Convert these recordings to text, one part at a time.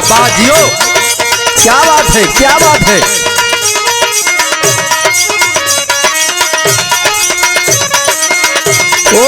वाह बाजियो, क्या बात है, क्या बात है। ओ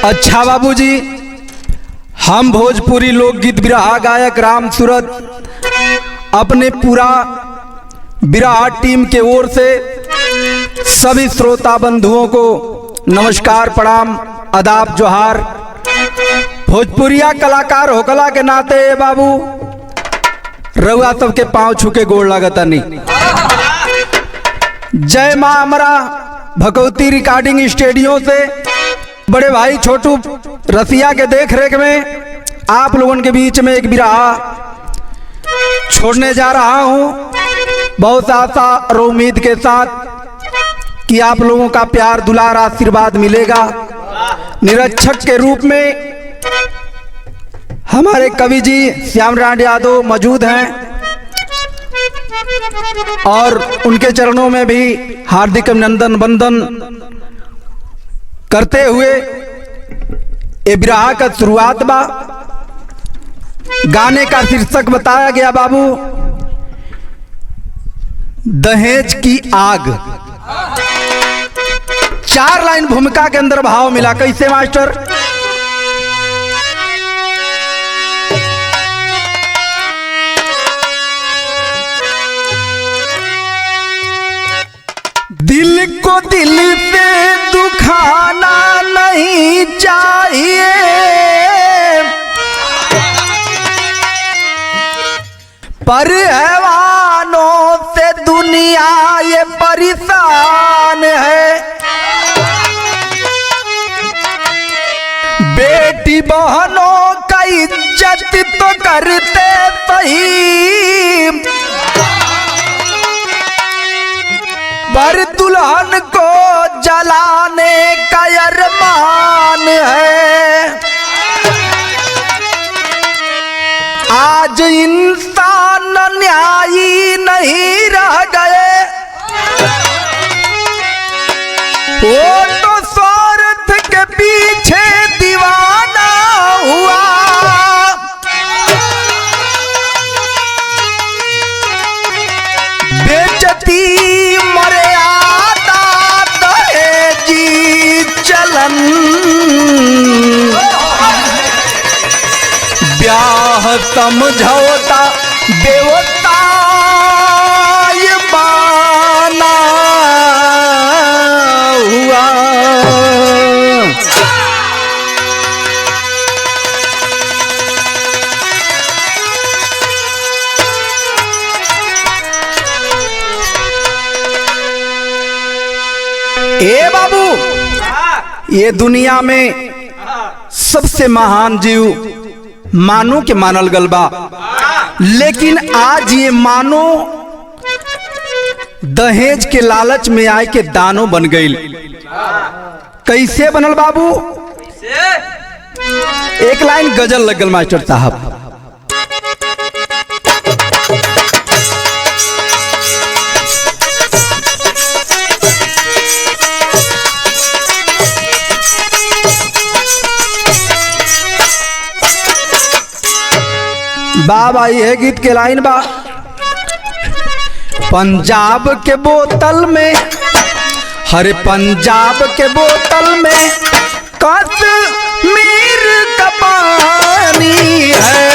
अच्छा बाबूजी, हम भोजपुरी लोकगीत बिरहा गायक राम सूरत अपने पूरा बिरहा टीम के ओर से सभी श्रोता बंधुओं को नमस्कार, प्रणाम, आदाब, जोहार। भोजपुरिया कलाकार होकला के नाते बाबू रउआ सबके पांव छू के गोड़ लागता नहीं। जय माँ अमरा भगवती रिकॉर्डिंग स्टूडियो से बड़े भाई छोटू रसिया के देख रेख में आप लोगों के बीच में एक बिरहा छोड़ने जा रहा हूँ, बहुत आशा और उम्मीद के साथ कि आप लोगों का प्यार दुलार आशीर्वाद मिलेगा। निरीक्षक के रूप में हमारे कवि जी श्यामराज यादव मौजूद हैं और उनके चरणों में भी हार्दिक अभिनंदन वंदन करते हुए ये बिरहा का शुरुआत बा। गाने का शीर्षक बताया गया बाबू दहेज की आग। 4 लाइन भूमिका के अंदर भाव मिला, कैसे मास्टर? दिल को दिल से दुखाना नहीं चाहिए, पर हैवानों से दुनिया ये परेशान है। बेटी बहनों का इज्जत तो करते सही, पर दुल्हन को जलाने का अरमान है। आज इंसान न्यायी नहीं रह गए, वो तो स्वार्थ के पीछे दीवाना हुआ। बेइज्जती चलन ब्याह समझौता देवता ये बाना हुआ। ए बाबू, ये दुनिया में सबसे महान जीव मानो के मानल गलबा, लेकिन आज ये मानो दहेज के लालच में आए के दानो बन गई। कैसे बनल बाबू? एक लाइन गजल लगल मास्टर साहब। बाबा ये गीत के लाइन बा, पंजाब के बोतल में, हरे पंजाब के बोतल में कश्मीर का पानी है।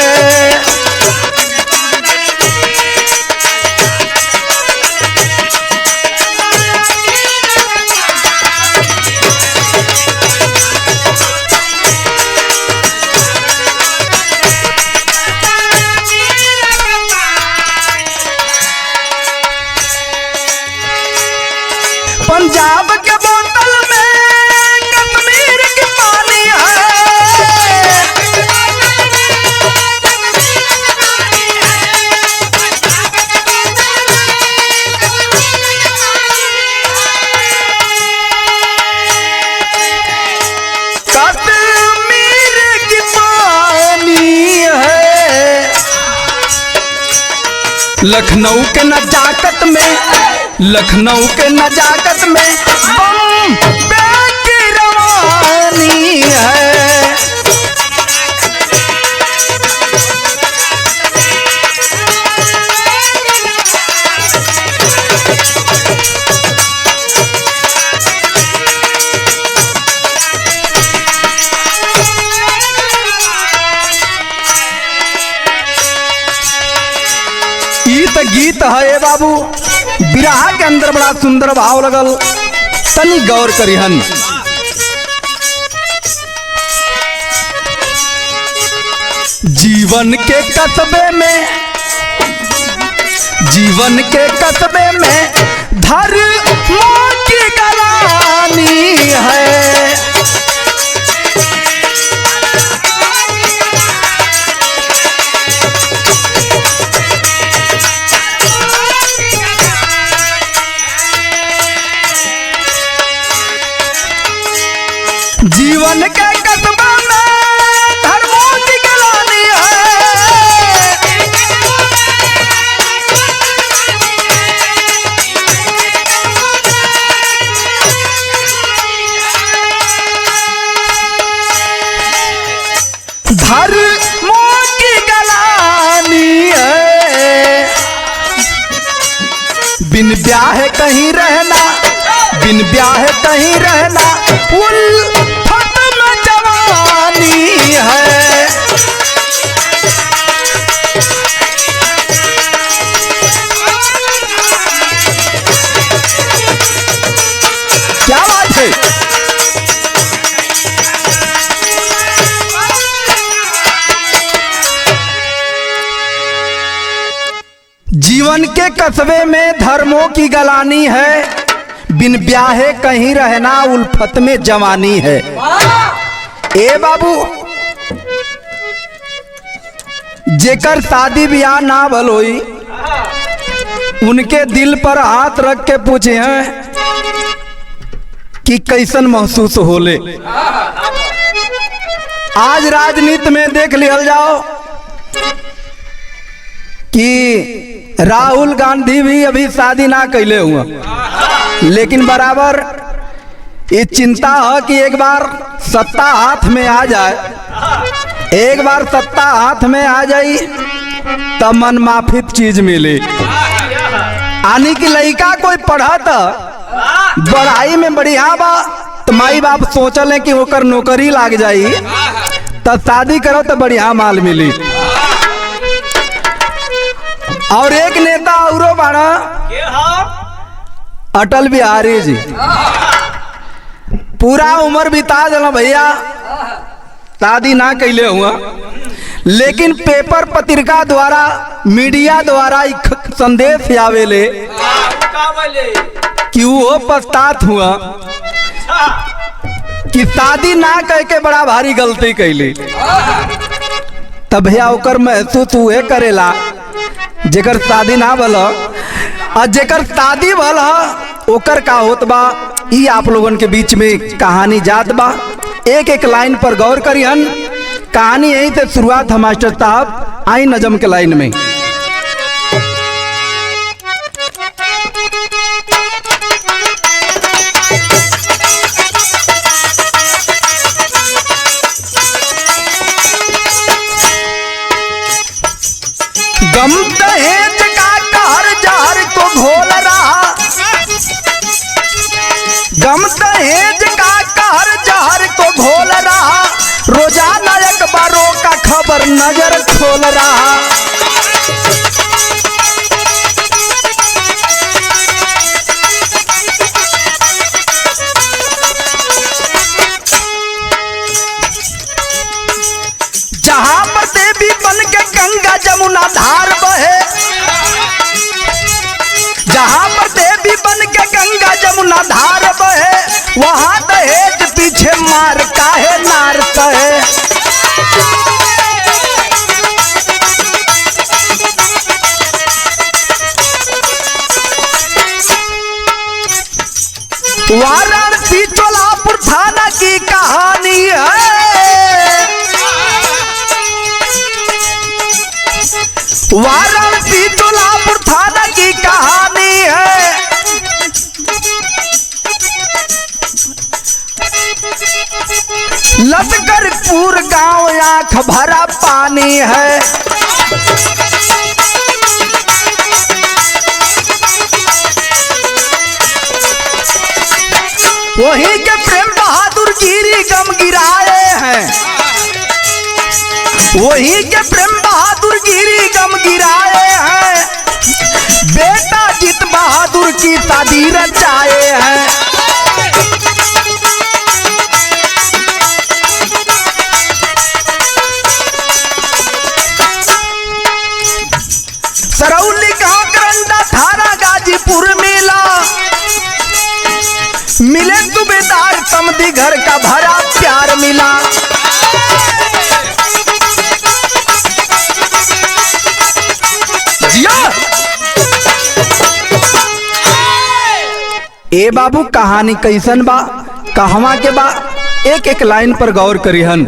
शराब के बोतल में कश्मीर की पानी है। कश्मीर की पानी है। लखनऊ के नजाकत में, लखनऊ के नजाकत में बम्बे की रवानी है। गीत गीत है ए बाबू, बिरहा के अंदर बड़ा सुंदर भाव लगल, तनी गौर करिहन। जीवन के कस्बे में, जीवन के कस्बे में धर्मों की गलानी है। जीवन के कस्बा में धर्मों की गलानी है। धर्मों की गलानी है। बिन ब्याह कहीं रहना, बिन ब्याह कहीं रहना उल्फत में जवानी है। क्या बात है। जीवन के कस्बे में धर्मों की गलानी है। बिन ब्याहे कहीं रहना उल्फत में जवानी है। ए बाबू, जेकर शादी ब्याह ना भल होई, उनके दिल पर हाथ रख के पूछे हैं कि कैसन महसूस होले। आज राजनीति में देख लिया जाओ कि राहुल गांधी भी अभी शादी ना कैले हुआ, लेकिन बराबर ये चिंता है कि एक बार सत्ता हाथ में आ जाए, एक बार सत्ता हाथ में आ जाई तब मन माफिक चीज मिले। आने की लड़का कोई पढ़त पढ़ाई में बढ़िया बा तो माई बाप सोचल कि होकर नौकरी लाग जाई तब शादी करो तो बढ़िया माल मिली। और एक नेता औरो बाड़ा, अटल बिहारी जी, पूरा उम्र बिता दिला भैया, शादी ना कैले हुआ, लेकिन पेपर पत्रिका द्वारा, मीडिया द्वारा संदेश आवेले कि वो पछतात हुआ कि शादी ना करके बड़ा भारी गलती कैली। तब भैया ओकर महसूस हुए करेला जेकर शादी ना भल, और जेकर शादी भल ओकर का होत बा, ई आप लोगन के बीच में कहानी जात बा। एक एक लाइन पर गौर करिहन। कहानी यहीं से शुरुआत है मास्टर साहब, आई नजम के लाइन में। गम दहेज का कहर जहर को घोल रहा, गम दहेज का कहर जहर को घोल रहा, रोजाना अखबारों का खबर नजर खोल रहा। जहां पर देवी बन के गंगा जमुना धार बहे, जहां पर देवी बन के गंगा जमुना धार बहे, वहां दहेज पीछे मार काहे नार कहे। वाराणसी चोलापुर थाना की कहानी है। वाराणसी चोलापुर थाना की कहानी है। लश्करपुर गांव आंख भरा पानी है। वहीं के प्रेम बहादुर गिरी गम गिराए हैं। वहीं के प्रेम बहादुर गिरी गम गिराए हैं। बेटा जीत बहादुर की शादी रचाए हैं। सरौली गांव करंडा थाना गाजीपुर मिला। मिले सूबेदार समधी घर का भरा प्यार मिला। ए बाबू कहानी कैसन बा कहवा के बा एक एक लाइन पर गौर करिहन।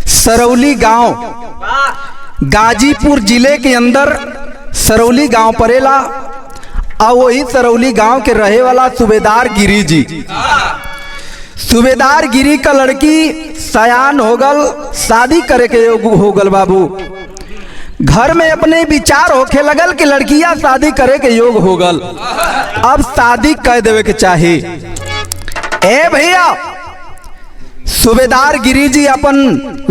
सरौली गांव गाजीपुर जिले के अंदर सरौली गांव पड़ेला। और वही सरौली गांव के रहे वाला सूबेदार गिरी जी। सूबेदार गिरी का लड़की सयान हो गल, शादी करे के योग हो गल। बाबू घर में अपने विचार होखे लगल कि लड़कियां शादी करे के योग हो गल। अब शादी कह देवे के चाही। ए भैया सूबेदार गिरी जी अपन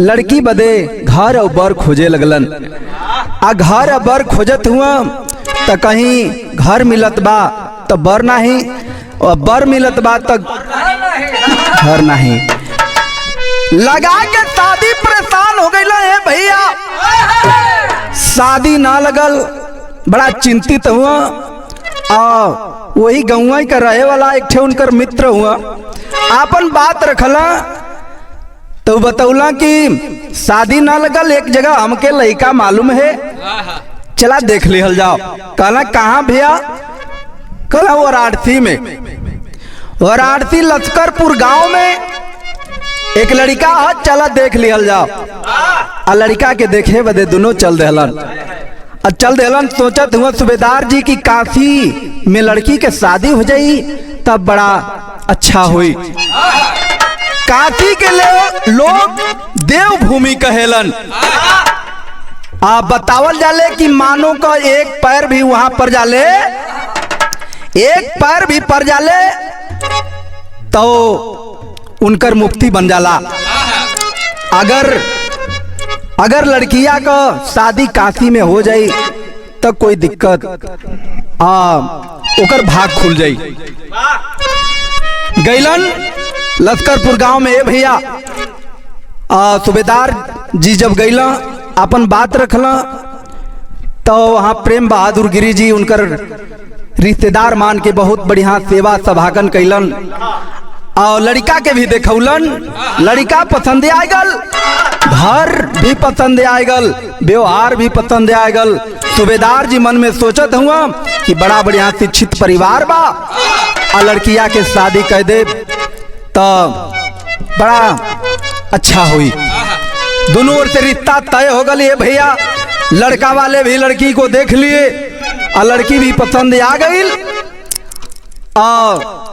लड़की बदे घर और बर खोजे लगलन। आ घर और बर खोजत हुआ तो कहीं घर मिलत बा तो बर नहीं, और बर मिलत बा तो घर नहीं। लगा के शादी परेशान हो गई है भैया। शादी ना लगल, बड़ा चिंतित हुआ। और वही गौवा का रहे वाला एक ठे उनकर मित्र हुआ। आपन बात रखला तो बतौला कि शादी ना लगल, एक जगह हमके लड़का मालूम है, चला देख लिहल जाओ। कहला कहाँ भैया? कहला वाराणसी में। वाराणसी लश्करपुर गांव में एक लड़का है, चला देख लिहल जाओ। आ लड़का के देखे बदे दोनों चल देहलन। और चल देहलन सोचत हुआ सूबेदार जी की काशी में लड़की के शादी हो जाई तब बड़ा अच्छा हुई। काशी के लोग देवभूमि कहेलन। बतावल जाले कि मानो का एक पैर भी वहां पर जाले, एक पैर भी पर जाले तो उनकर मुक्ति बन जाला। अगर लड़किया का शादी काशी में हो जाई तो कोई दिक्कत ओकर भाग खुल जाई। गैलन लश्करपुर गांव में। ए भैया सूबेदार जी जब गैला अपन बात रखला तो वहाँ प्रेम बहादुर गिरी जी उनकर रिश्तेदार मान के बहुत बढ़िया सेवा सभागन कैलन। और लड़का के भी देखौलन। लड़का पसंद आ गल, घर भी पसंद आ गल, व्यवहार भी पसंद आ गल। सूबेदार जी मन में सोचत हुआ कि बड़ा बढ़िया शिक्षित परिवार बा और लड़किया के शादी कर दे तो बड़ा अच्छा हुई। दोनों ओर से रिश्ता तय हो गई भैया। लड़का वाले भी लड़की को देख लिए और लड़की भी पसंद आ गई। और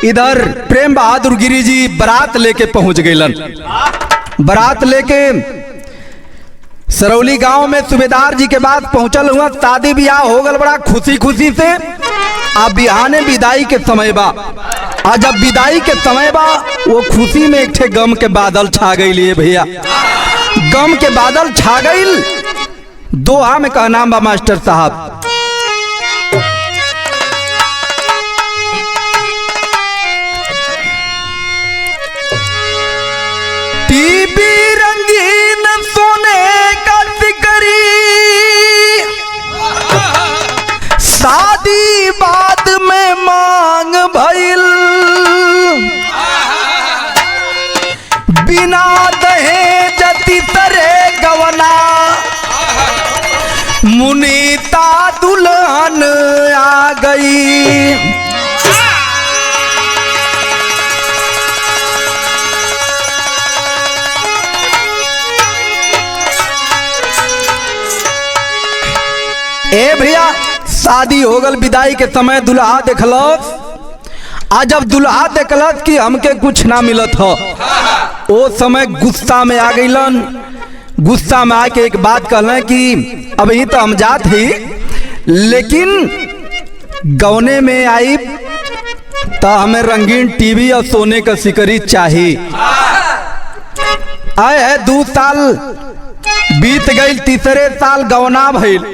इधर प्रेम बहादुर गिरी जी बारात लेके पहुंच गईलन। बारात लेके सरौली गांव में सूबेदार जी के बाद पहुंचल हुआ। शादी ब्याह हो गल बड़ा खुशी खुशी से। अब बिहाने विदाई के समय बा। और जब विदाई के समय बा वो खुशी में एक ठे गम के बादल छा गई भैया। गम के बादल छा गई। दोहा में कहना बा मास्टर साहब, टीवी रंगीन सोने का सिकरी, शादी बाद में मांग भइल। मुनीता दुल्हन आ गई। ए भैया शादी हो गल, विदाई के समय दुल्हा देखलस। आ जब दुल्हा देखलस कि हमके कुछ ना मिलत हो, ओ समय गुस्सा में आ गईलन। गुस्सा में आके एक बात कहलन कि अभी तो हम जात ही, लेकिन गौने में आई तो हमें रंगीन टीवी और सोने का सिकरी चाहिए। आए है 2 साल बीत गई, तीसरे साल गौना भइल,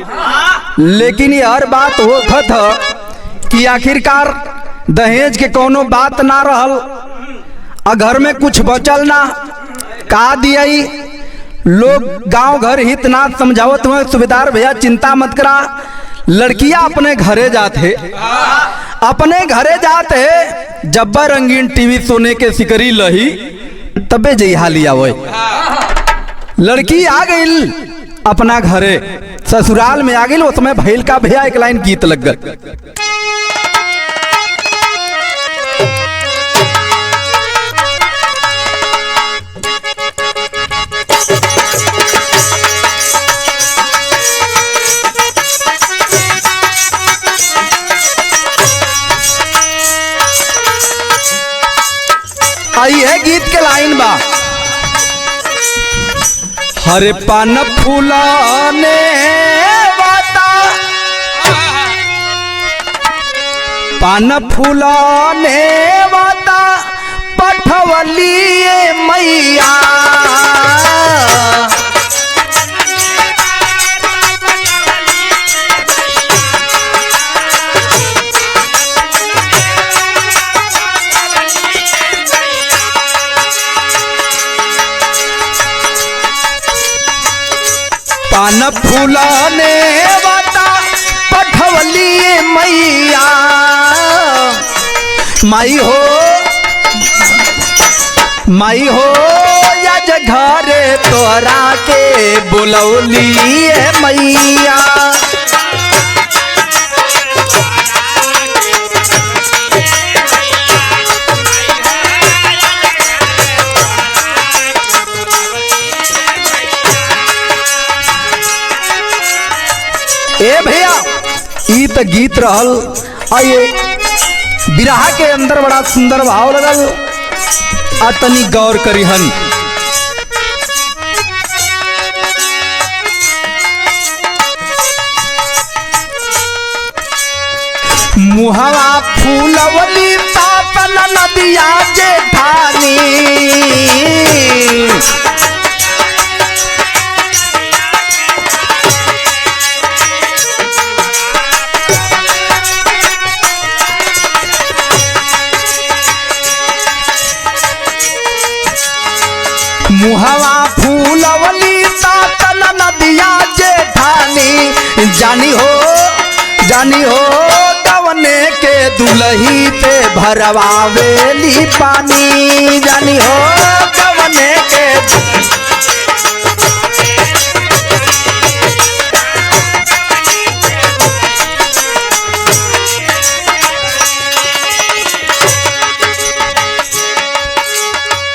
लेकिन ये हर बात होखत है कि आखिरकार दहेज के कोनो बात ना रहल, और घर में कुछ बचल ना। का दिया लोग गांव घर हित ना समझावत हुए, सुबेदार भैया चिंता मत करा, लड़कियां अपने घरे जाते, अपने घरे जाते, जब रंगीन टीवी सोने के सिकरी लही तबे जइहा लिया वो। लड़की आ गई अपना घरे, ससुराल में आ गई। उस समय भैल का भैया एक लाइन गीत लग गई। आई है गीत के लाइन बा, हरे पान फूलाने वाता, पान फूलाने वाता पठवलिए मैया। पान फूलाने वाता पठवली मैया। माई हो, माई हो, यज घरे तोरा के बुलौली मैया। ए भैया ई तो गीत रहल, आइए बिरहा के अंदर बड़ा सुंदर भाव लगल, आ तनी गौर करिहन। मुहवा फूलवली तातन नदिया जेठानी, मुहवा फूलवली तातन नदिया जेठानी। जानी हो, जानी हो, गवने के दुलही पे भरवावेली पानी। जानी हो, गवने के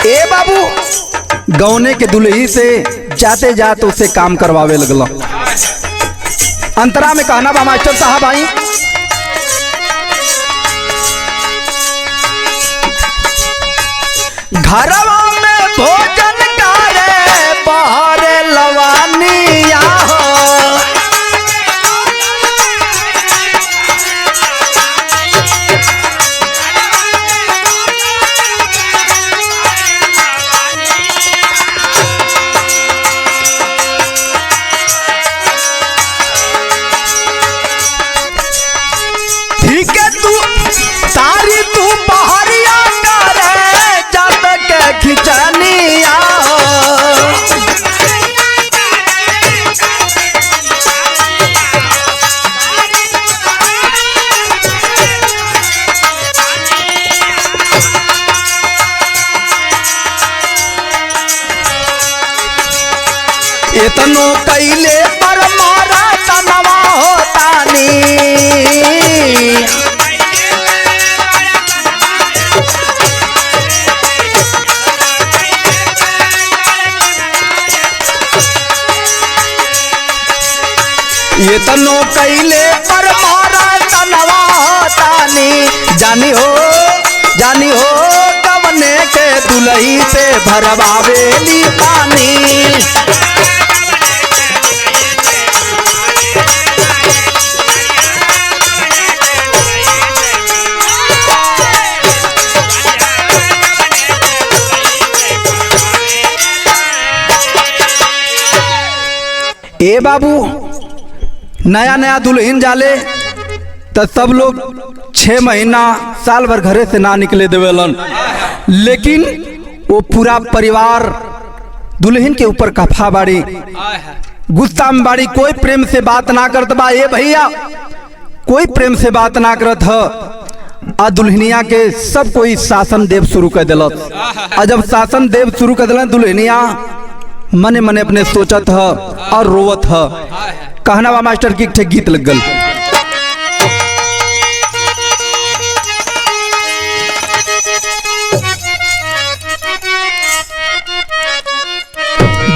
ए बाबू गौने के दुल्ही से जाते जाते उसे काम करवावे लगल। अंतरा में कहना बा मास्टर साहब, आई घरवा में भोजन करे बाहर लवानिया हो। सारी तू बहरिया करे जब के खिचनिया हो। इतनो कैले पर मारा तना ये तनो कैले पर मारा तनवा तानी जानी हो कवने के दुलही से भरवावेली पानी। ए बाबू नया नया दुल्हन जाले तो सब लोग 6 महीना साल भर घरे से ना निकले देवेलन, लेकिन वो पूरा परिवार दुल्हन के ऊपर कफा बाड़ी, गुस्सा में बाड़ी, कोई प्रेम से बात ना करत बा। ए भैया कोई प्रेम से बात ना करत ह। आ दुल्हनिया के सब कोई शासन देव शुरू कर दिलत। आ जब शासन देव शुरू कर दिल दुल्हनिया मने मने अपने सोचत ह और रोवत ह। कहना बा मास्टर की एक गीत लग गल।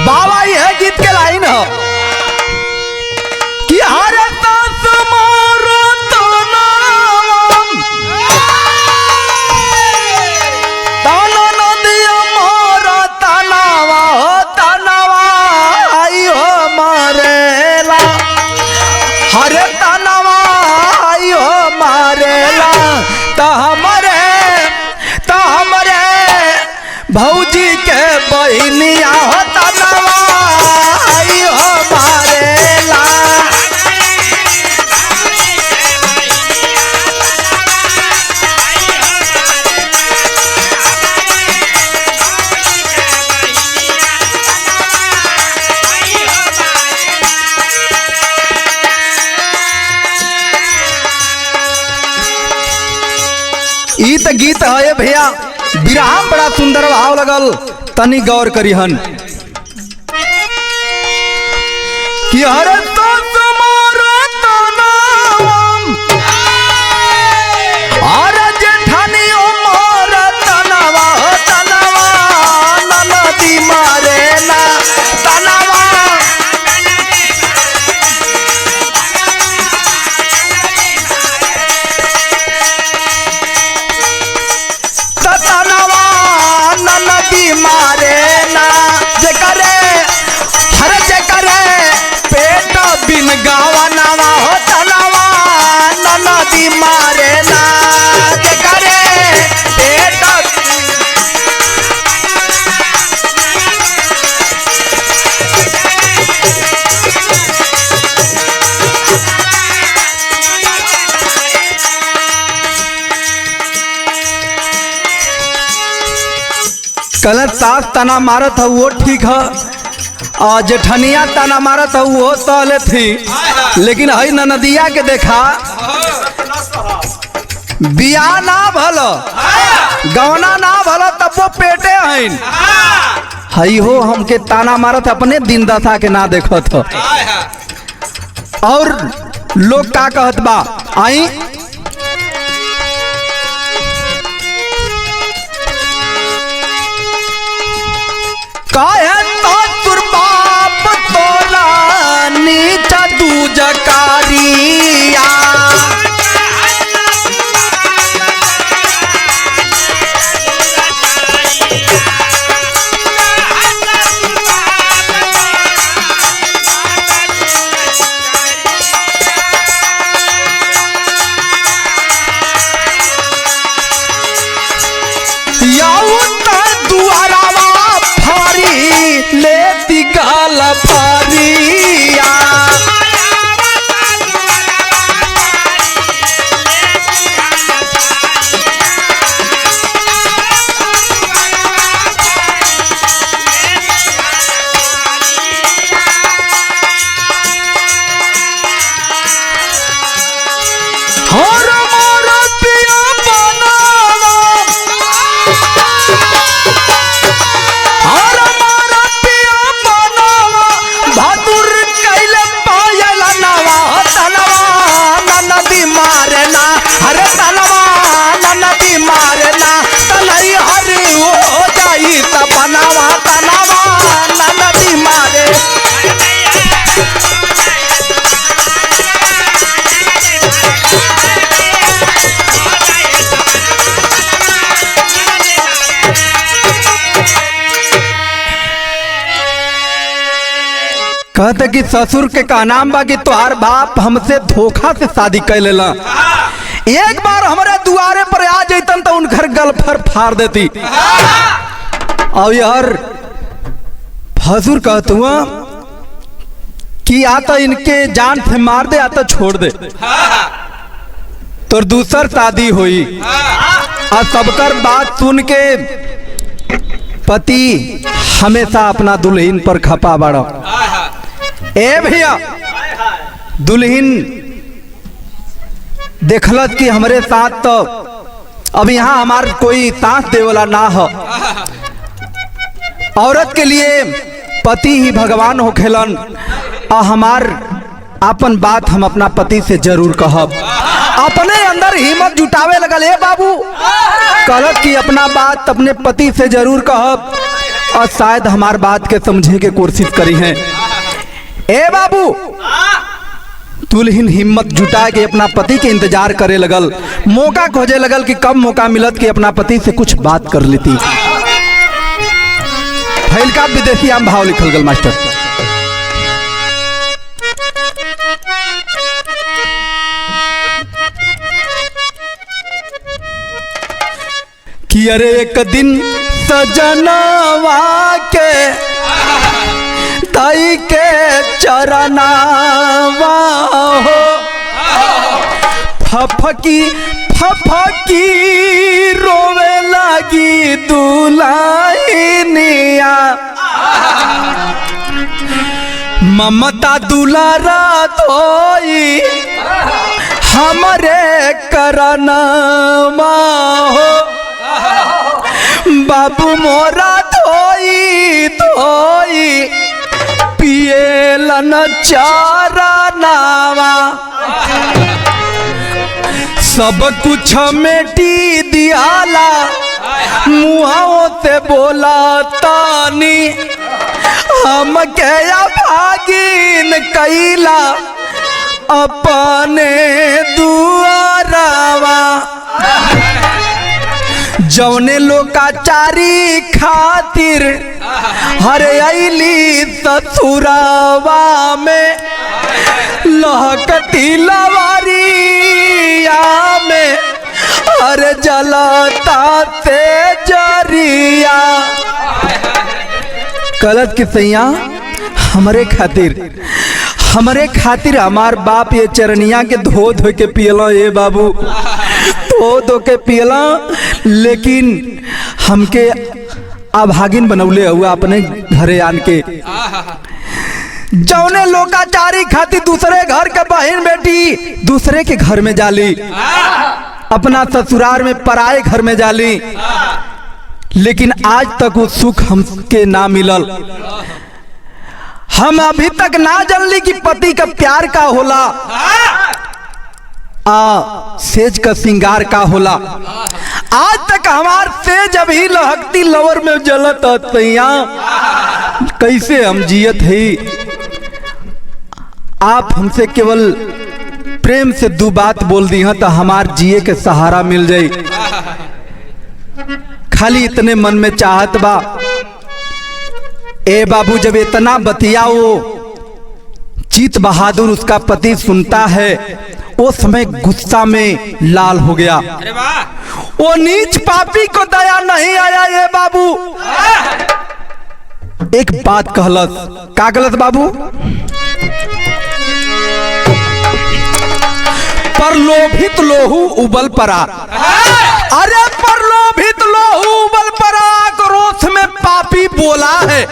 बाबा यह गीत के लाइन है कि हर सास मारो तनावम ताना नदिया मारो तनावा हो तनावा आई हो मारेला हरे तनावा आई हो मारेला तो हमारे भौजी के बहनिया हो तनावा आई हो मारेला। ई त गीत है भैया, विराम बड़ा सुंदर भाव लगल, तनी गौर करिहन कि हर सास मारो तनावम और जेठानियो मारो तनावा हो तनावा ननदी मारेला तनावा नदी मारे ना जकरे हर जकरे पेट बिन गावा नावा हो तनावा नदी मारे ना जकरे पेट कल सास तना मारत है वो ठीक है, और जेठनिया तना मारत है वो सहले थी, लेकिन हई ननदिया के देखा बिया ना भल गवना ना भल तब वो पेटे हईन हई हो हमके ताना मारत अपने दिन दशा के ना देखत हो। और लोग का कहत बा आई तुर बाप तोला नीचा दूजकारिया लेती गाल फारिया कहते कि ससुर के का नाम बा कि तोहार बाप हमसे धोखा से शादी कर लेला, एक बार हमारे दुआरे पर आ जैतन तो उनकर गलफर फाड़ देती। और यार भसुर कहते हुआ कि आता इनके जान से मार दे आता छोड़ दे, तो दूसर शादी हुई। और सबकर बात सुन के पति हमेशा अपना दुल्हन पर खपा बड़ा। ए भैया दुल्हन देखलत कि हमरे साथ तो अब यहाँ हमार कोई साथ दे वाला ना हो। औरत के लिए पति ही भगवान हो खेलन। और हमार अपन बात हम अपना पति से जरूर कहब। अपने अंदर हिम्मत जुटावे लगल। ए बाबू कहलत कि अपना बात अपने पति से जरूर कहब और शायद हमार बात के समझे के कोशिश करी है। ए बाबू दुल्हन हिम्मत जुटा के अपना पति के इंतजार करे लगल, मौका खोजे लगल कि कब मौका मिलत कि अपना पति से कुछ बात कर लेती। फैल का विदेशी आम भाव लिखल गल मास्टर। कि अरे एक दिन सजनवा के ताई के चरनावा हो, फफकी फफकी रोवे लगी दुल्हनिया, ममता दुलारा धोई हमरे करनवा हो, बाबू मोरा धोई धोई पिएलन चारा नावा, सब कुछ मेटी दियाला मुहाओं से बोला तानी, हम क्या भागिन कैला अपने दुआरावा, जौने लोकाचारी खातिर हरे अली ससुरावा में, लहकती लवारिया में हरे जलता से जरिया। गलत कि सैया हमरे खातिर हमार बाप ये चरनिया के धो धो के पियला। ए बाबू धो धो के पियला, लेकिन हमके अभागिन बनौले हुआ अपने घरे आन के। जौने लोकाचारी खातिर दूसरे घर के बहन बेटी दूसरे के घर में जाली, अपना ससुराल में पराए घर में जाली, लेकिन आज तक वो सुख हमके ना मिलल। हम अभी तक ना जानली कि पति का प्यार का होला, सेज का सिंगार का होला। आज तक हमार सेज अभी लहकती लवर में जलत तैया, कैसे हम जियत है। आप हमसे केवल प्रेम से दो बात बोल दी हैं तो हमार जिए के सहारा मिल जाए। खाली इतने मन में चाहत बा। ए बाबू जब इतना बतिया वो जीत बहादुर उसका पति सुनता है, वो समय गुस्सा में लाल हो गया। वो नीच पापी को दया नहीं आया। ये बाबू एक बात कहलत, का गलत बाबू? परलोभित लोहू उबल परा। अरे परलोभित लोहू उबल परा, क्रोध में पापी बोला है।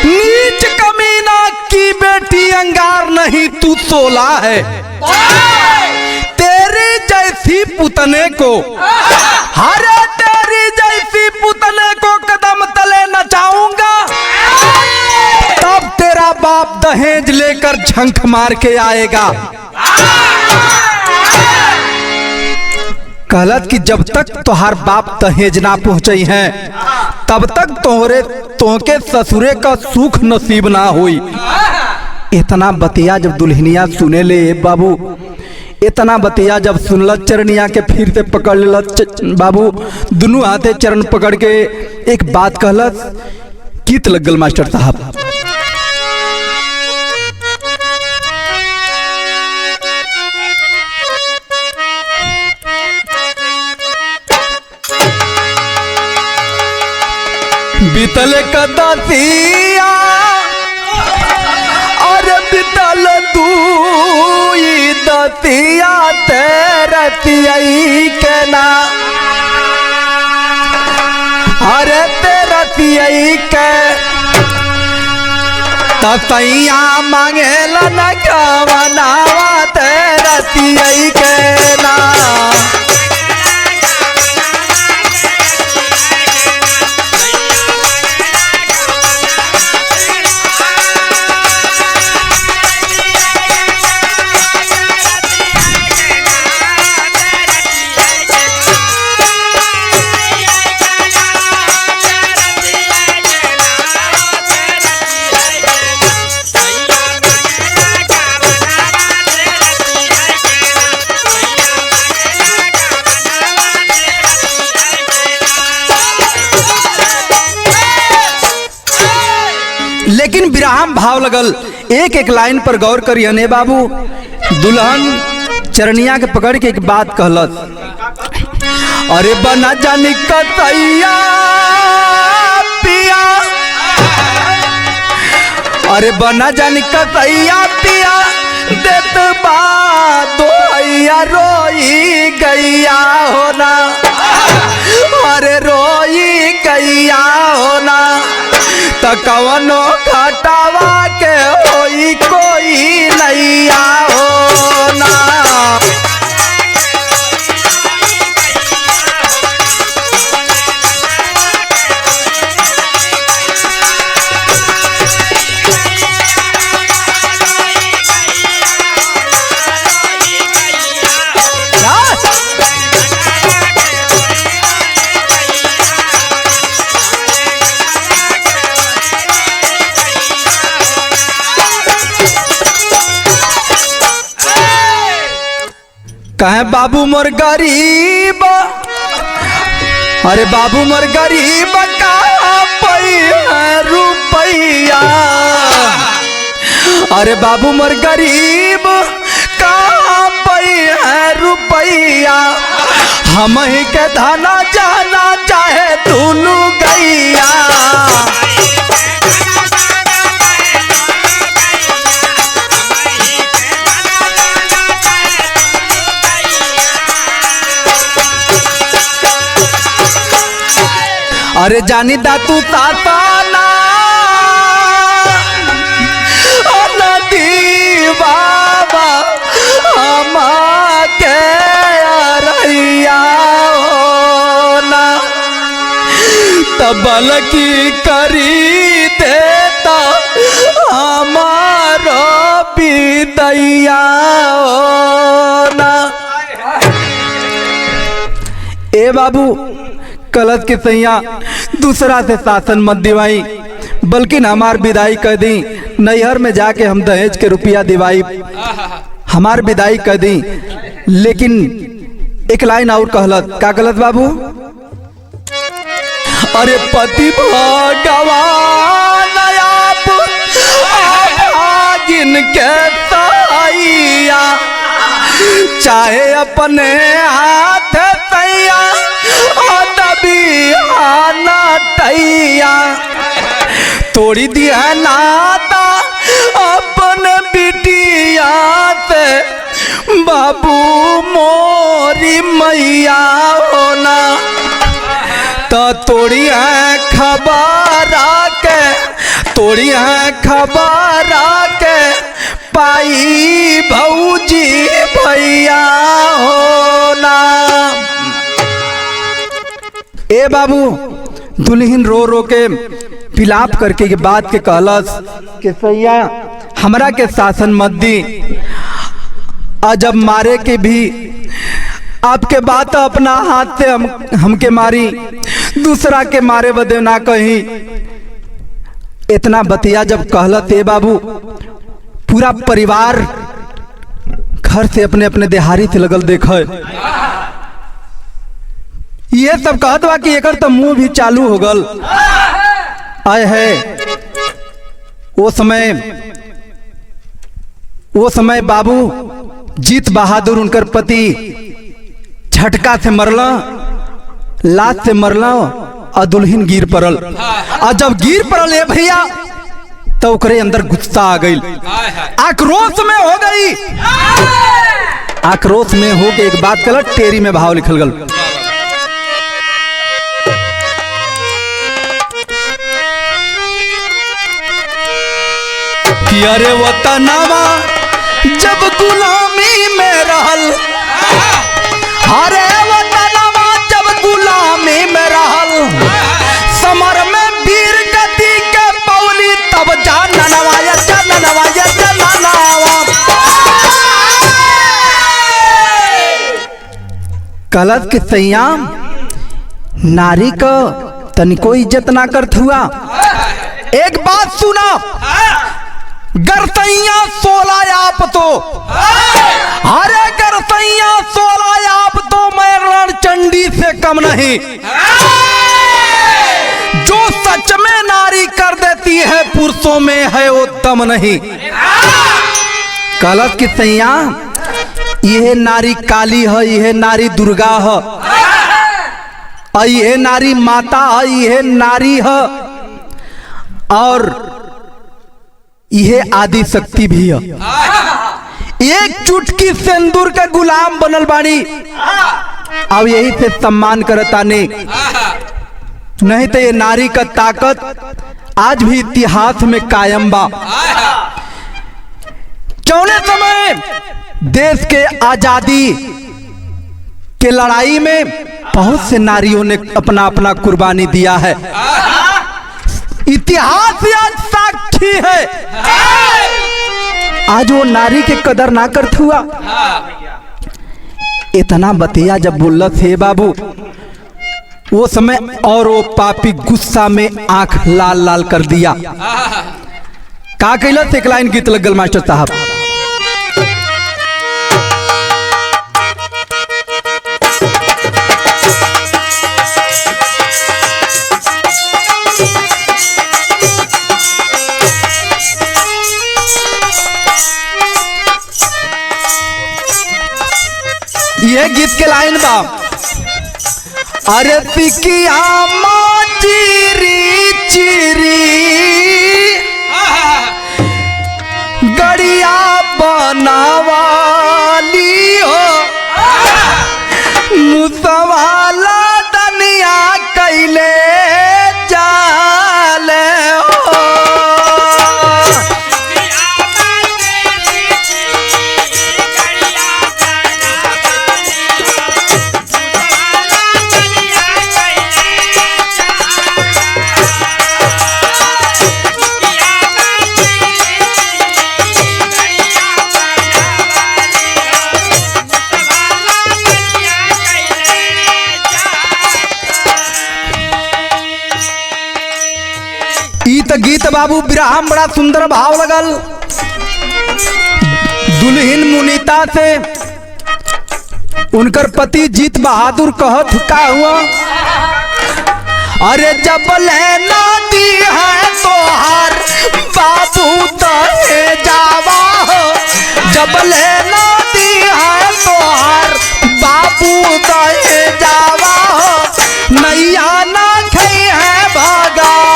नीच कमीना की बेटी अंगार नहीं तू सोला है। तेरी जैसी पुतने को, अरे तेरी जैसी पुतने को कदम तले नचाऊंगा, तब तेरा बाप दहेज लेकर झंख मार के आएगा। कहलत कि जब तक तोहार बाप दहेज ना पहुंचे हैं तब तक तोहके ससुरे का सुख नसीब ना हुई। इतना बतिया जब दुल्हनिया सुने ले बाबू, इतना बतिया जब सुनल चरनिया के फिर से पकड़ ले बाबू, दोनों हाथे चरण पकड़ के एक बात कहलत, गीत लग गल मास्टर साहब। बीतल कदसिया और बीतल तू दतिया तेरतिया के ना अरे तेरतिया के तैया मांगेला न कवनावा तेरतिया के ना लेकिन विराम भाव लगल। एक एक लाइन पर गौर करिए ने बाबू। दुल्हन चरनिया के पकड़ के एक बात कहलत, अरे बना जानी कतैया पिया, अरे बना जानी कतैया पिया देत बा दोहैया रोई गैया होना, अरे रोई गैया होना त कवनो घटावा के होई कोई नैया होना। कहे बाबू मोर गरीब, अरे बाबू मोर गरीब कहाँ पई है रुपैया, अरे बाबू मोर गरीब कहाँ पई है रुपैया, हम ही के धना जाना चाहे दुनू गैया। अरे जानी दातू ताताना नदी बाबा हम के रैया होना, तबल की करी देता हमारो बिदैया होना। ए बाबू कलत के सैया दूसरा से शासन मत दिवाई, बल्कि हमार विदाई कर दी, नैहर में जाके हम दहेज के रुपया दिवाई, हमार विदाई कर दी। लेकिन एक लाइन और कहलत, का गलत बाबू, अरे पति भगवान आप भागिन के सैया, चाहे अपने हाथ सैया टैया, तोड़ी दिया नाता अपने बिटिया से बाबू मोरी मैया होना, तो तोड़ी है खबर आके, तोड़ी है खबर आके पाई भौजी भैया होना। ए बाबू दुल्हन रो रो के विलाप करके ये बात के कहलस कि सैया हमरा के शासन मत दी, जब मारे के भी आपके बात अपना हाथ से हमके मारी, दूसरा के मारे बदे ना कहीं। इतना बतिया जब कहलत ए बाबू, पूरा परिवार घर से अपने अपने देहारी से लगल देखे, ये सब कहत बा कि एकर तो मुंह भी चालू हो गल। आए है वो समय बाबू जीत बहादुर उनकर पति झटका से मरला, लात से मरला और दुल्हन गिर पड़ल। और जब गिर पड़ल है भैया तो ओकरे अंदर गुस्सा आ गई, आक्रोश में हो गई। आक्रोश में हो के एक बात गलत टेरी में भाव लिखल गल। कि अरे वतनवा जब गुलामी में रहल, अरे वतनवा जब गुलामी में रहल, समर में वीर गति के पौली तब जाननवा या जाननवा या जाननवा। कहलत के सैयाम नारी को तनिको इज्जत ना करत हुआ। एक बात सुना, गरसैया 16 आप तो, अरे गरसैया 16 आप तो मैं रणचंडी से कम नहीं। जो सच में नारी कर देती है पुरुषों में है वो दम नहीं। कहलत कि सैया यह नारी काली है, यह नारी दुर्गा है, और यह नारी माता है, यह नारी है, और यह आदि शक्ति भी है। एक चुटकी सिंदूर के गुलाम बनल बाड़ी, अब यही से सम्मान करता नहीं तो ये नारी का ताकत आज भी इतिहास में कायम बा। कौने समय देश के आजादी के लड़ाई में बहुत से नारियों ने अपना अपना कुर्बानी दिया है। इतिहास आज साक्षी है। आज वो नारी के कदर ना करत हुआ। इतना बतिया जब बोलत हे बाबू वो समय, और वो पापी गुस्सा में आंख लाल लाल कर दिया। का कहलत एक लाइन गीत लगल मास्टर साहब। ये गीत के लाइन बा, अरे पिकिया माँ चिरी चिरी गड़िया बनावाली हो, मुसवाला दनिया कैले जाले हो। गीत बाबू विराम बड़ा सुंदर भाव लगल। दुल्हन मुनीता से उनकर पति जीत बहादुर कहत का हुआ, अरे जब लेना दी है तोहार बाबू तहे जावा हो, जब लेना दी है तोहार बाबू तहे जावा हो, नैया ना खई है भगवान।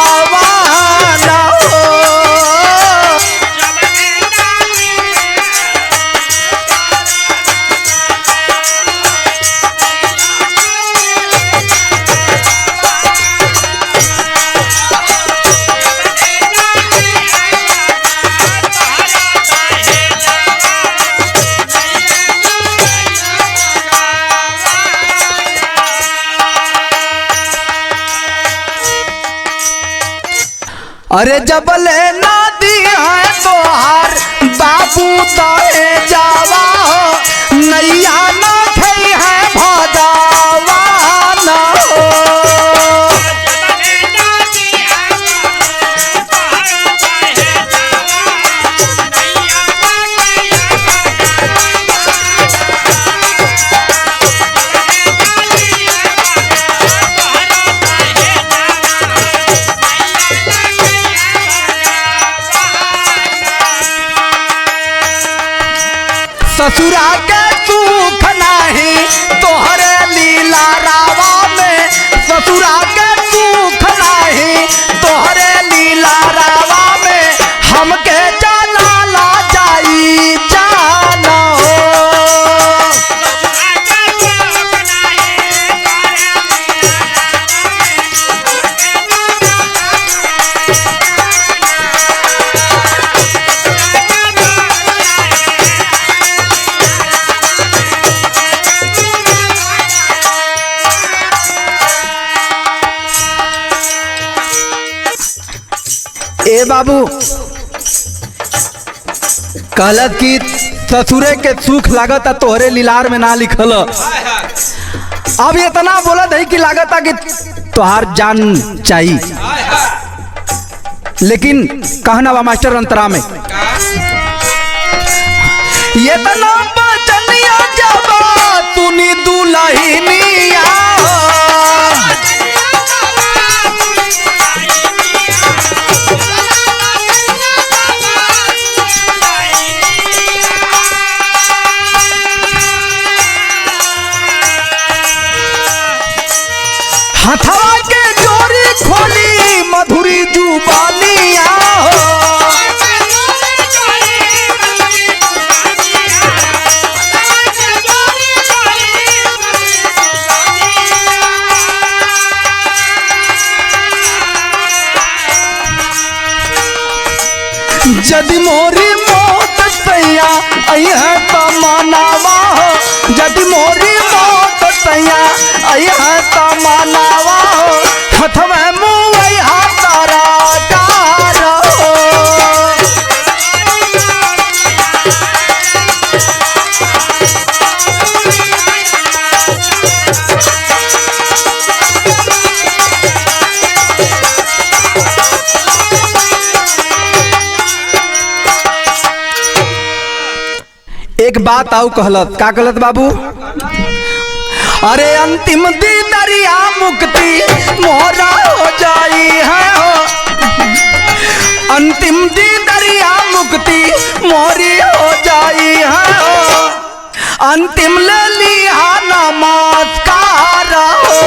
अरे जब लेना दी है तोहार बाबू तहे जावा हो, नैया ना खई है भगवान हो। ससुरा के सुख नहीं तोहरे लीला रावा में, ससुरा के ए बाबू कहलत कि ससुरे के सुख लागत तोहरे लीलार में ना लिखल। अब इतना बोलत है कि लागत कि तोहार जान चाहिए, लेकिन कहना बा मास्टर अंतरा में ये तना बचनिया जबा तूनी दुलहिनिया हथवा के जोरी खोली मधुरी जुबानिया हो। जदि मोरी मौत सैया आई है तो मनावा हो, जदि मोरी मौत सैया आई है तो मनावा हो, हथवे मुँह हाथारा कार हो। एक बात आऊ कहलत, का कहलत बाबू? अरे अंतिम दरिया मुक्ति मोरा हो जाई है हो, अंतिम दरिया मुक्ति मोरी हो जाई है हो, अंतिम ले लिया नमस्कार हो।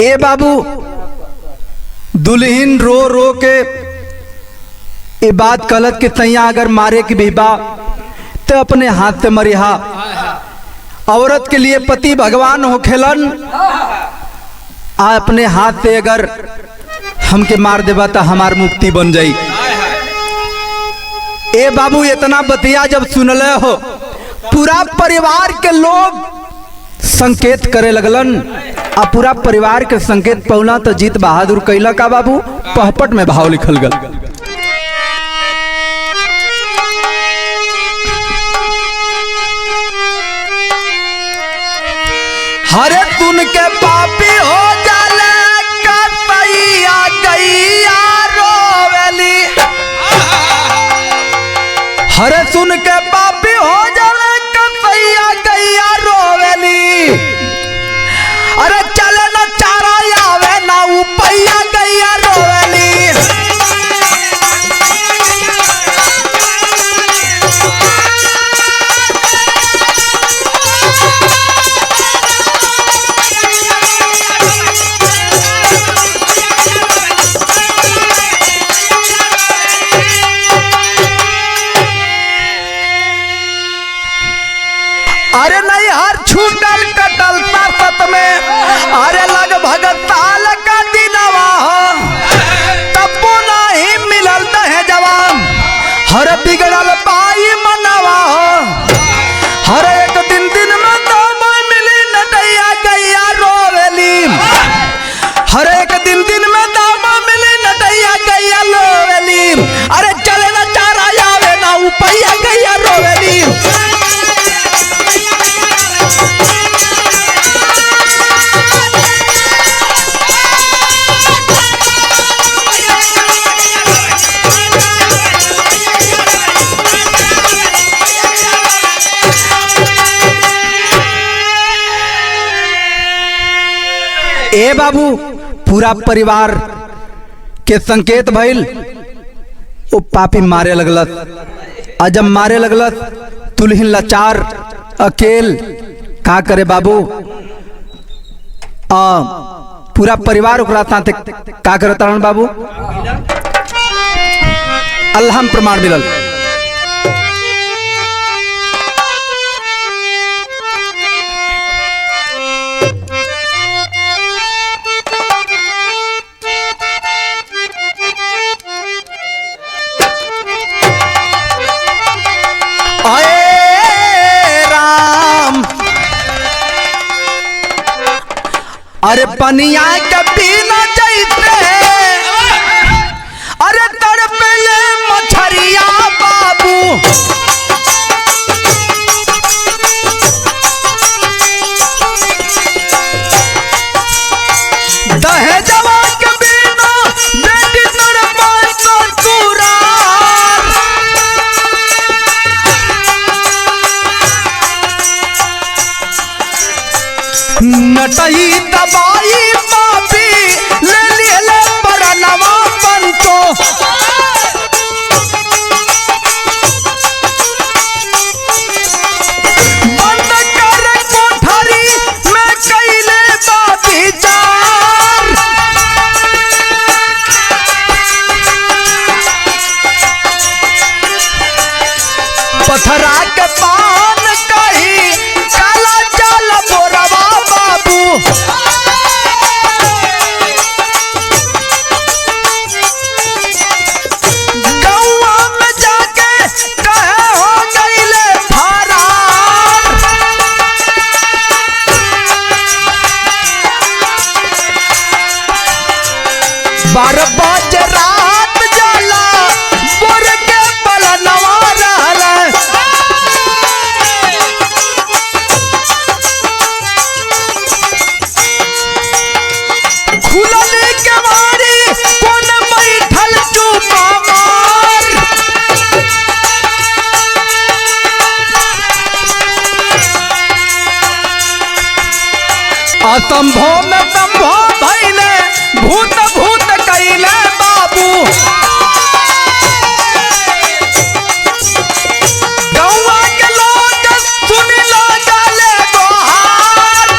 ए बाबू दुल्हन रो रो के ये बात कहलत कि तैया अगर मारे की बेबा तो अपने हाथ से मरिहा। औरत के लिए पति भगवान हो खेलन, आ अपने हाथ से अगर हमके मार देबा तो हमार मुक्ति बन जाई। ए बाबू इतना बतिया जब सुनले हो पूरा परिवार के लोग संकेत करे लगलन, आ पूरा परिवार के संकेत पौला तो जीत बहादुर कैला का बाबू पहपट में भाव लिखल गल। हरे तुन के पापी हो जाले कसैया गैया रोवेली, हरे सुन के पापी हो जाले कसैया गैया रोवेली, अरे चले न चारा आवे ना उपैया गैया रोवेली। अरे नहीं हर छूटल कटल सत में, अरे लगभग साल का दिनवा हो, तब्बो नहीं मिलल है जवान, हर बिगड़ल पाई मनवा हो, हर एक दिन दिन में तो मिली नटैया गैया रोवेली, हर एक दिन दिन में तो मिली नटैया गैया रोवेली, अरे चले न चारा आवे ना उपैया गैया रोवेली। ए बाबू पूरा परिवार के संकेत भइल, वो पापी मारे लगलत, आ जब मारे लगलत दुल्हन लाचार अकेल का करे बाबू? पूरा परिवार ओकरा साथे का करे तारण बाबू? अल्लाह प्रमाण मिलल। अरे पनिया के पीना जैसे अरे तड़पेले मछरिया बाबू दहेजवा के बिना बेटी तड़पाए ससुरा नटई दबाई पापी ले ले परनवा पंतो बंद कर कोठरी में कैले बाती चार पथरा के पान कही काला चाल बोरवा बाबू गौआ में जाके कहे हो गईले फरार बारह बजे रात जाला बोर के पलनवा रहले खुलने के मारी कौन बैठल चुपा मार असंभव में संभव भइले भूत भूत कैले बाबू गौवा के लोग सुनी लो जाले गोहार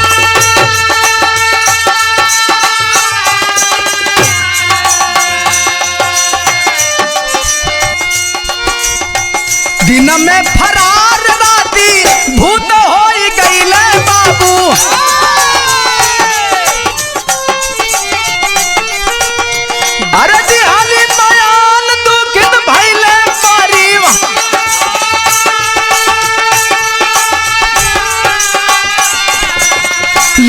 दिन में फरार राती भूत होई गईले बाबू अरे दिहाली बयान दुखित भइले परिवार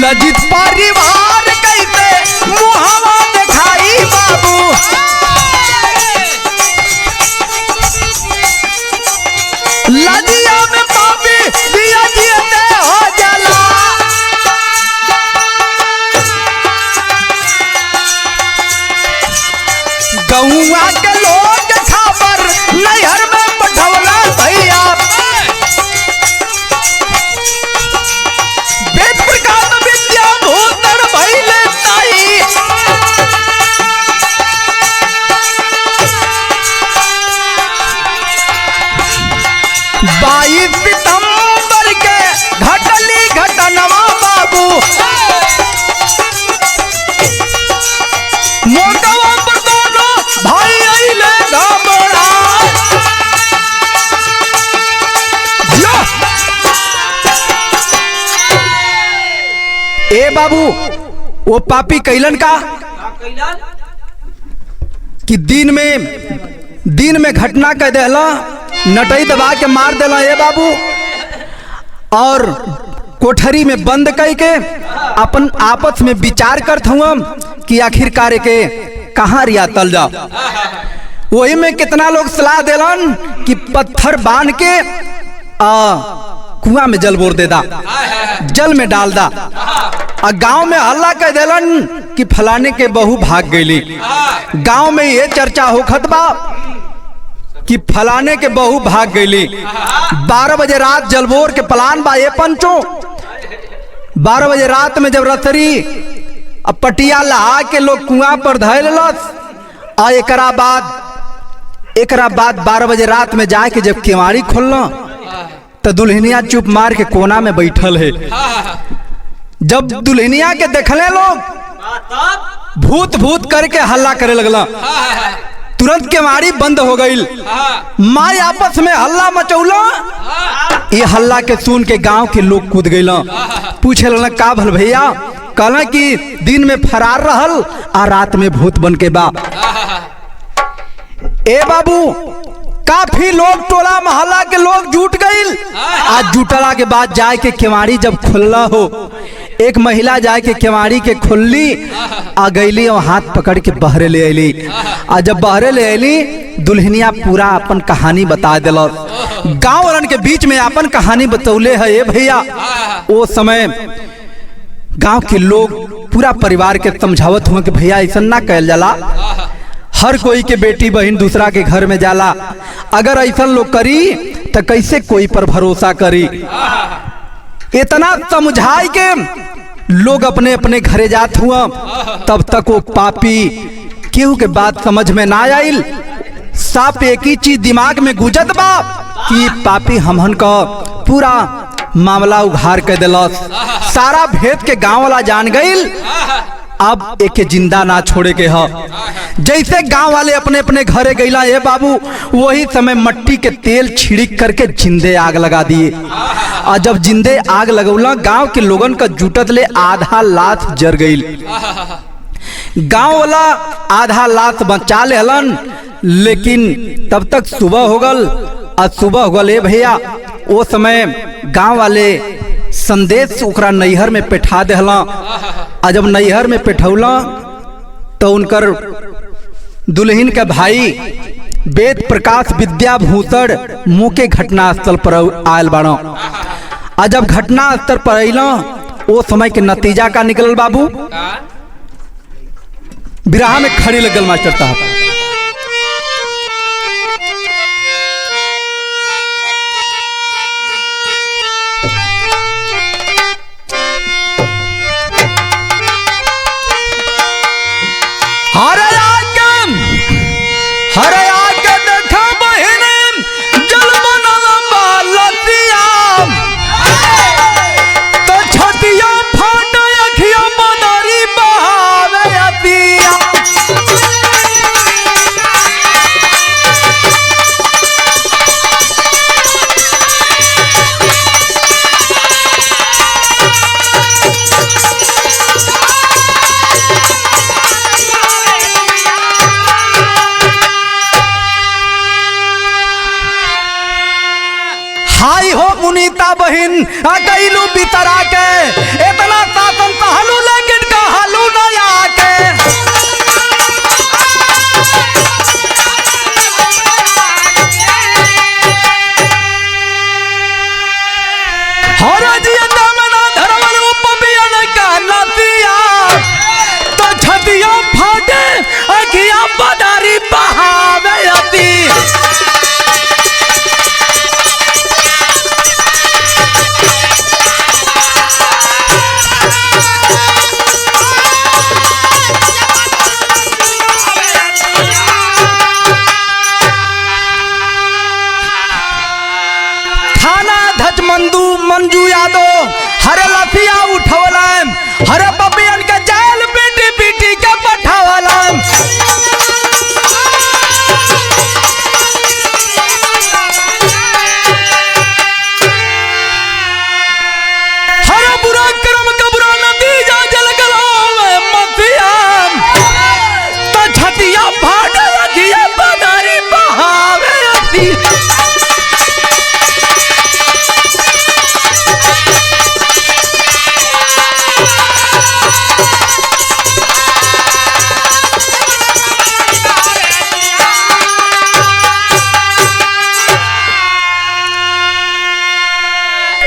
लजित परिवार कैसे मुहावा दिखाई बाबू लजिया में पापी दिया जियते हो जला गौआ के लोग खबर नैहर में पठौला भैया वेद प्रकाश विद्या भूतड़ भइले ताई बाईस सितंबर के घटली घटनवा बाबू मोटवा पर दोनों भाई आइले घबरा ए बाबू वो पापी कैलन का कि दिन में घटना कह देला नटई दबा के मार देला ए बाबू और कोठरी में बंद कई के अपन आपस में विचार करत हुआ कि आखिरकार के कहाँ रिया तल जाओ वही में कितना लोग सलाह देलन कि पत्थर बांध के कुआं में जल बोर दे दा जल में डाल दा गांव में हल्ला कह देलन कि फलाने के बहू भाग गईली गांव में ये चर्चा होखत बा कि फलाने के बहू भाग गईली 12 बजे रात जलबोर के प्लान बा ये पंचो 12 बजे रात में जब रसरी अब पटिया लहा के लोग कुआं पर धैलस आ एकरा बाद 12 बजे रात में जाके जब केवाड़ी खोलना तो दुल्हनिया चुप मार के कोना में बैठल है। जब दुल्हनिया के देखले लोग भूत भूत करके हल्ला करे लगला तुरंत केवाड़ी बंद हो गई। माई आपस में हल्ला मचौला ये हल्ला के सुन के गांव के लोग कूद गए पूछे लगा का भल भैया कहला कि दिन में फरार रहल आ रात में भूत बन के बा। ए बाबू काफी लोग टोला मोहल्ला के लोग जुट गए। आज जुटला के बाद जाए के केवाड़ी जब खुलला हो एक महिला जाए के केवाड़ी के खुल्ली आ गईली और हाथ पकड़ के बहरे ले अली। आ जब बहरे ले अली दुल्हनिया पूरा अपन कहानी बता दिलक। गांव वालन के बीच में अपन कहानी बतौले है ये भैया। वो समय गांव के लोग पूरा परिवार के समझावत हुए कि भैया ऐसा ना कहल जाला, हर कोई के बेटी बहन दूसरा के घर में जाला, अगर ऐसा लोग करी तो कैसे कोई पर भरोसा करी। इतना समझाई के लोग अपने अपने घरे जात हुआ। तब तक वो पापी केहू के बात समझ में ना आइल। साफ एक ही चीज दिमाग में गुजत बा कि पापी हमहन का पूरा मामला उघार के दिलस। सारा भेद के गांव वाला जान गईल, अब एक जिंदा ना छोड़े के ह। जैसे गांव वाले अपने अपने घरे गईला ये बाबू, वही समय मट्टी के तेल छिड़क करके जिंदे आग लगा दिए। और जब जिंदे आग लगौला गांव के लोगन का जुटत ले आधा लाश जर गईल। गांव वाला आधा लाश बचा लेहलन, लेकिन तब तक सुबह हो गल। और सुबह हो गल ए भैया, वो समय गांव वाले संदेश ओकरा नैहर में बैठा देहला। आ जब नैहर में बैठौला तो उनकर दुल्हन के भाई वेद प्रकाश विद्याभूषण मुँह के घटना स्थल पर आयल बाड़ो। आ जब घटना स्थल पर अइला वो समय के नतीजा का निकलल बाबू, बिरहा में खड़ी लगल मास्टर साहब। हरे आके देखा बहिन जल बनल बालतिया, तो छतिया फाट अखिया बदरी बहावे अतिया। हाई हो मुनीता बहिन गईलू बितरा के, इतना शासन सहलू लेकिन कहलू न आके। हरे जियता में ना धरवल उपबियन का नदिया, तो छतिया फाटे अखिया बदरी बहावे अति। मंजू यादव हरे लफिया उठवला, हरे बबियन के जेल पीटी पीटी के पठावला। हरे बुरा कर्म का बुरा नतीजा जल गला मथिया, तो छतिया फाट अखिया बदरी बहावे अति।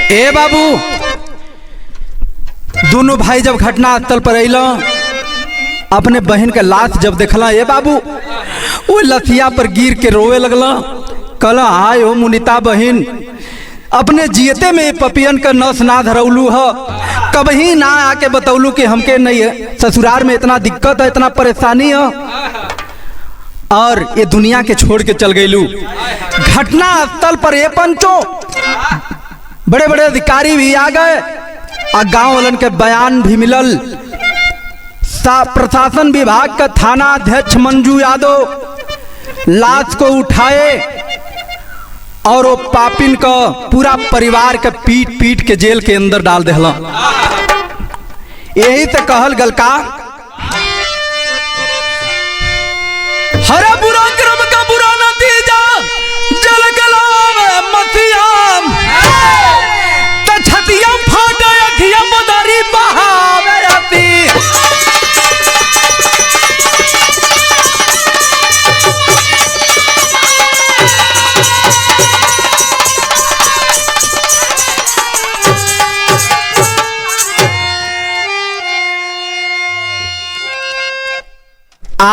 ए बाबू, दोनों भाई जब घटना स्थल पर अइला, अपने बहन के लाश जब देखला ए बाबू, वो लथिया पर गिर के रोवे लगला। कहला हाय हो मुनीता बहन, अपने जियते में पपियन का नस ना धरौलू ह, कभी ना आके बतौलू कि हमके नहीं है ससुराल में इतना दिक्कत है, इतना परेशानी है, और ये दुनिया के छोड़ के चल गईलू। घटना स्थल पर ये पंचो बड़े बड़े अधिकारी भी आ गए और गांव वालन के बयान भी मिलल। प्रशासन विभाग का थाना अध्यक्ष मंजू यादव लाश को उठाए और वो पापिन का पूरा परिवार के पीट पीट के जेल के अंदर डाल देहला। यही से कहल गल का हरा बुरा कर्म का बुरा नतीजा जल गला मथिया, तो छतिया फाटा अखिया बदरी बहा।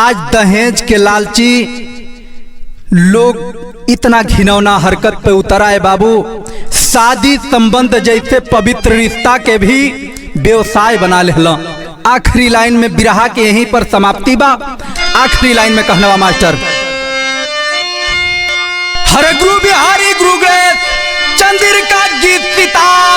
आज दहेज के लालची लोग इतना घिनौना हरकत पे उतरा है बाबू। शादी संबंध जैसे पवित्र रिश्ता के भी व्यवसाय बना लेला। आखिरी लाइन में बिरहा के यहीं पर समाप्ति बा। आखिरी लाइन में कहना मास्टर, हर गुरु बिहारी गुरु गणेश चंद्र का गीत सितार।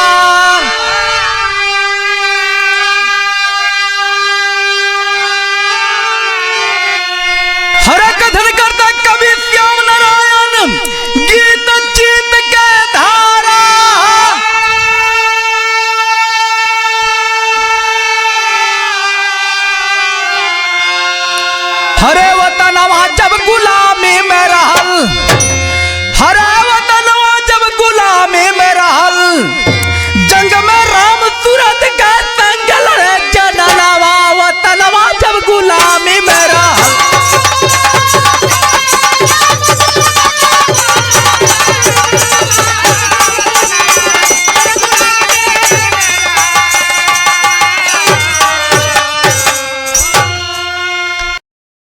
हर कथन करता कवि श्याम नारायण गीत चित के धारा। हरे वतनवा जब गुलामी में रहल, हरे वतनवा जब गुलामी में रहल,